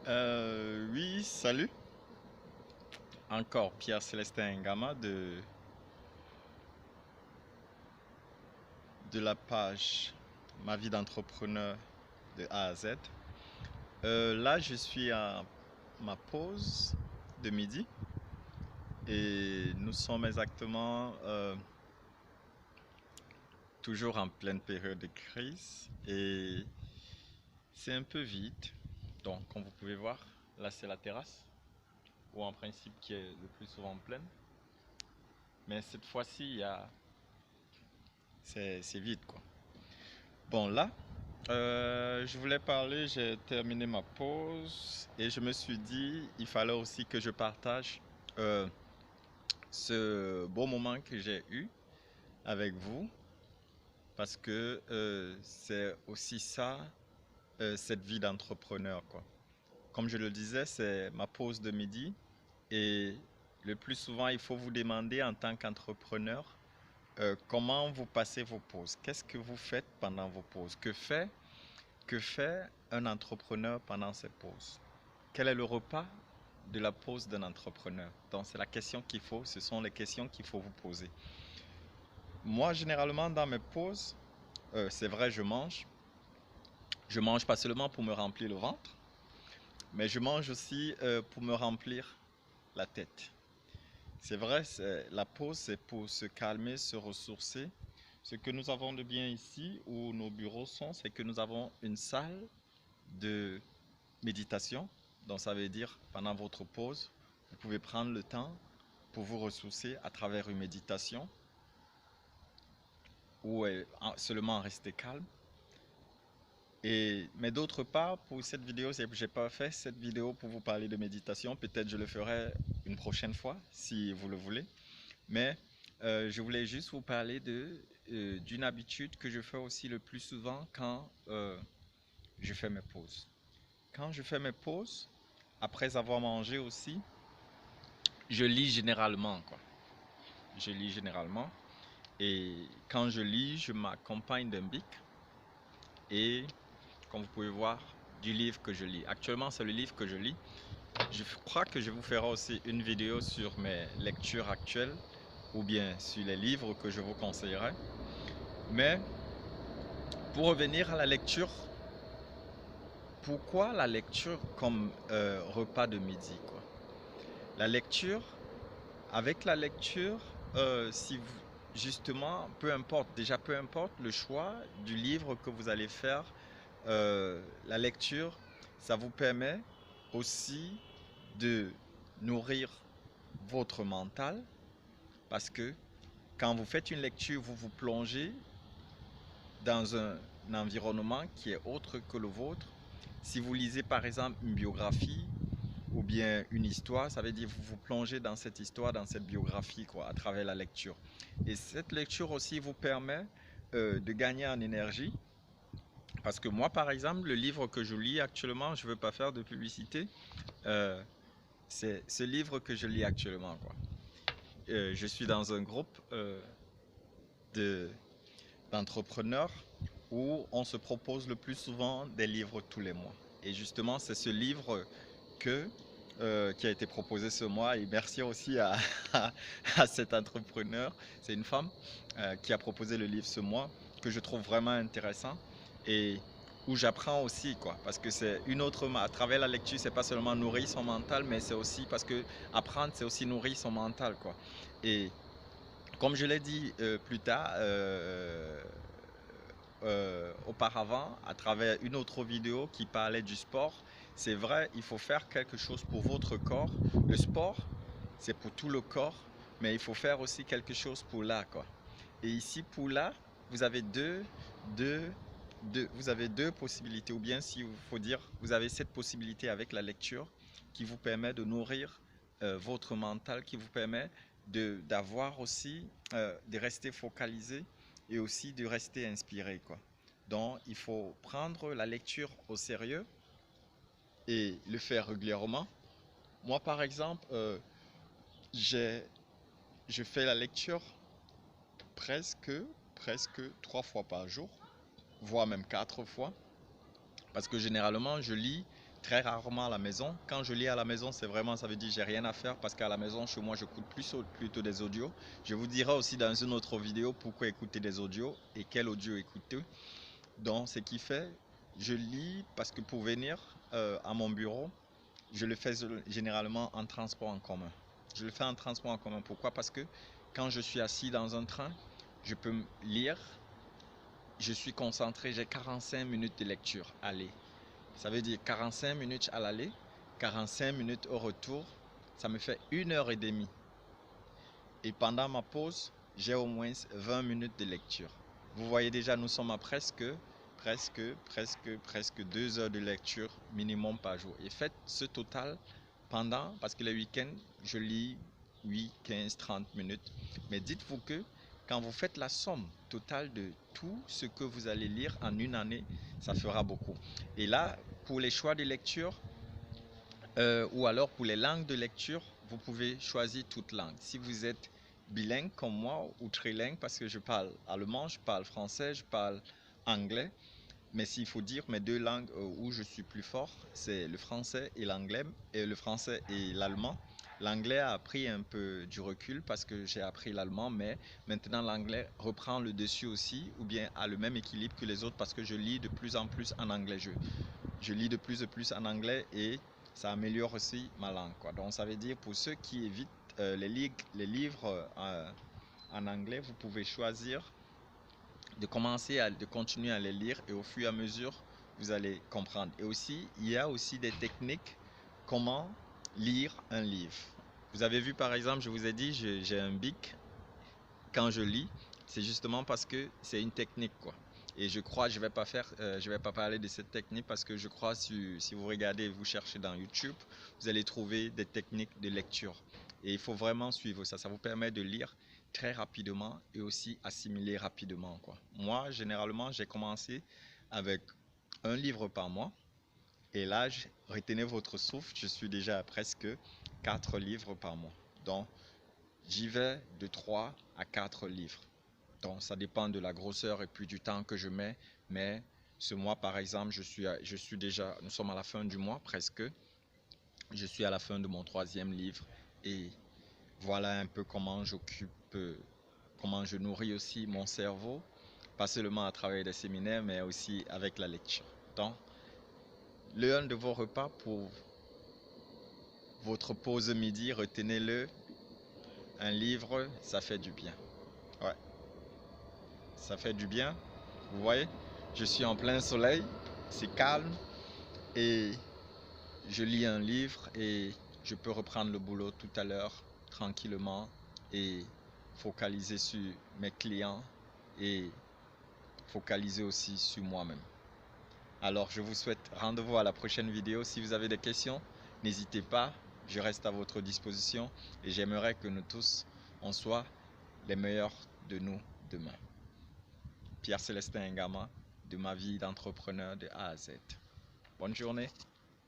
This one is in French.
Oui, salut. Encore Pierre Célestin Ngama de la page Ma vie d'entrepreneur de A à Z. Là, je suis à ma pause de midi et nous sommes exactement toujours en pleine période de crise et c'est un peu vide. Donc, comme vous pouvez voir, là c'est la terrasse ou en principe qui est le plus souvent pleine. Mais cette fois-ci, c'est vide quoi. Bon, là, je voulais parler, j'ai terminé ma pause et je me suis dit, il fallait aussi que je partage euh, ce beau moment que j'ai eu avec vous parce que c'est aussi ça, cette vie d'entrepreneur, quoi. Comme je le disais, c'est ma pause de midi et le plus souvent, il faut vous demander en tant qu'entrepreneur comment vous passez vos pauses. Qu'est-ce que vous faites pendant vos pauses? Que fait un entrepreneur pendant ses pauses? Quel est le repas de la pause d'un entrepreneur? Donc, c'est la question qu'il faut, ce sont les questions qu'il faut vous poser. Moi, généralement, dans mes pauses, c'est vrai, je mange. Je mange pas seulement pour me remplir le ventre, mais je mange aussi pour me remplir la tête. C'est vrai, la pause, c'est pour se calmer, se ressourcer. Ce que nous avons de bien ici, où nos bureaux sont, c'est que nous avons une salle de méditation. Donc ça veut dire, pendant votre pause, vous pouvez prendre le temps pour vous ressourcer à travers une méditation ou seulement rester calme. Mais d'autre part, pour cette vidéo, je n'ai pas fait cette vidéo pour vous parler de méditation. Peut-être je le ferai une prochaine fois, si vous le voulez. Mais je voulais juste vous parler d'une habitude que je fais aussi le plus souvent quand je fais mes pauses. Quand je fais mes pauses, après avoir mangé aussi, je lis généralement, quoi. Je lis généralement. Et quand je lis, je m'accompagne d'un bic. Et comme vous pouvez voir, du livre que je lis. Actuellement, c'est le livre que je lis. Je crois que je vous ferai aussi une vidéo sur mes lectures actuelles ou bien sur les livres que je vous conseillerais. Mais pour revenir à la lecture, pourquoi la lecture comme repas de midi, quoi? La lecture, avec la lecture, si vous, justement, peu importe le choix du livre que vous allez faire, la lecture, ça vous permet aussi de nourrir votre mental parce que quand vous faites une lecture, vous vous plongez dans un environnement qui est autre que le vôtre. Si vous lisez par exemple une biographie ou bien une histoire, ça veut dire que vous vous plongez dans cette histoire, dans cette biographie, quoi, à travers la lecture. Et cette lecture aussi vous permet de gagner en énergie. Parce que moi, par exemple, le livre que je lis actuellement, je ne veux pas faire de publicité, euh, c'est ce livre que je lis actuellement, quoi. Je suis dans un groupe de, d'entrepreneurs où on se propose le plus souvent des livres tous les mois. Et justement, c'est ce livre que, qui a été proposé ce mois. Et merci aussi à cet entrepreneur, c'est une femme, qui a proposé le livre ce mois, que je trouve vraiment intéressant et où j'apprends aussi, quoi. Parce que c'est une autre, à travers la lecture, c'est pas seulement nourrir son mental, mais c'est aussi parce que apprendre, c'est aussi nourrir son mental, quoi. Et comme je l'ai dit plus tard, auparavant, à travers une autre vidéo qui parlait du sport, c'est vrai, il faut faire quelque chose pour votre corps. Le sport, c'est pour tout le corps, mais il faut faire aussi quelque chose pour là, quoi. Et ici, pour là, vous avez deux, vous avez deux possibilités, ou bien, si il faut dire, vous avez cette possibilité avec la lecture qui vous permet de nourrir votre mental, qui vous permet d'avoir aussi, de rester focalisé et aussi de rester inspiré, quoi. Donc, il faut prendre la lecture au sérieux et le faire régulièrement. Moi, par exemple, j'ai, je fais la lecture presque, presque 3 fois par jour, voire même 4 fois, parce que généralement, je lis très rarement à la maison. Quand je lis à la maison, c'est vraiment, ça veut dire j'ai rien à faire parce qu'à la maison, chez moi, j'écoute plutôt des audios. Je vous dirai aussi dans une autre vidéo pourquoi écouter des audios et quel audio écouter. Donc, ce qui fait, je lis parce que pour venir à mon bureau, je le fais généralement en transport en commun. Je le fais en transport en commun. Pourquoi? Parce que quand je suis assis dans un train, je peux lire, je suis concentré, j'ai 45 minutes de lecture. Allez, ça veut dire 45 minutes à l'aller, 45 minutes au retour. Ça me fait 1 heure et demie. Et pendant ma pause, j'ai au moins 20 minutes de lecture. Vous voyez déjà, nous sommes à presque 2 heures de lecture minimum par jour. Et faites ce total parce que les week-ends, je lis 8, 15, 30 minutes. Mais dites-vous que quand vous faites la somme totale de tout ce que vous allez lire en une année, ça fera beaucoup. Et là, pour les choix de lecture, ou alors pour les langues de lecture, vous pouvez choisir toute langue. Si vous êtes bilingue comme moi ou trilingue, parce que je parle allemand, je parle français, je parle anglais, mais s'il faut dire mes deux langues où je suis plus fort, c'est le français et l'anglais, et le français et l'allemand. L'anglais a pris un peu du recul parce que j'ai appris l'allemand, mais maintenant l'anglais reprend le dessus aussi, ou bien a le même équilibre que les autres parce que je lis de plus en plus en anglais. Je lis de plus en plus en anglais et ça améliore aussi ma langue, quoi. Donc ça veut dire pour ceux qui évitent les livres en anglais, vous pouvez choisir de continuer à les lire et au fur et à mesure, vous allez comprendre. Et aussi, il y a aussi des techniques comment lire un livre. Vous avez vu par exemple, je vous ai dit, j'ai un bic quand je lis, c'est justement parce que c'est une technique, quoi. Et je crois, je vais pas parler de cette technique parce que je crois si vous regardez, vous cherchez dans YouTube, vous allez trouver des techniques de lecture. Et il faut vraiment suivre ça. Ça vous permet de lire très rapidement et aussi assimiler rapidement, quoi. Moi, généralement, j'ai commencé avec un livre par mois. Et là, retenez votre souffle, je suis déjà à presque 4 livres par mois. Donc, j'y vais de 3 à 4 livres. Donc, ça dépend de la grosseur et puis du temps que je mets. Mais ce mois, par exemple, je suis déjà, nous sommes à la fin du mois presque. Je suis à la fin de mon 3e livre. Et voilà un peu comment comment je nourris aussi mon cerveau. Pas seulement à travers des séminaires, mais aussi avec la lecture. Donc, l'un de vos repas pour votre pause midi, retenez-le. Un livre, ça fait du bien. Ouais, ça fait du bien. Vous voyez, je suis en plein soleil, c'est calme et je lis un livre et je peux reprendre le boulot tout à l'heure tranquillement et focaliser sur mes clients et focaliser aussi sur moi-même. Alors je vous souhaite rendez-vous à la prochaine vidéo. Si vous avez des questions, n'hésitez pas, je reste à votre disposition et j'aimerais que nous tous, on soit les meilleurs de nous demain. Pierre Célestin Ngama, de ma vie d'entrepreneur de A à Z. Bonne journée.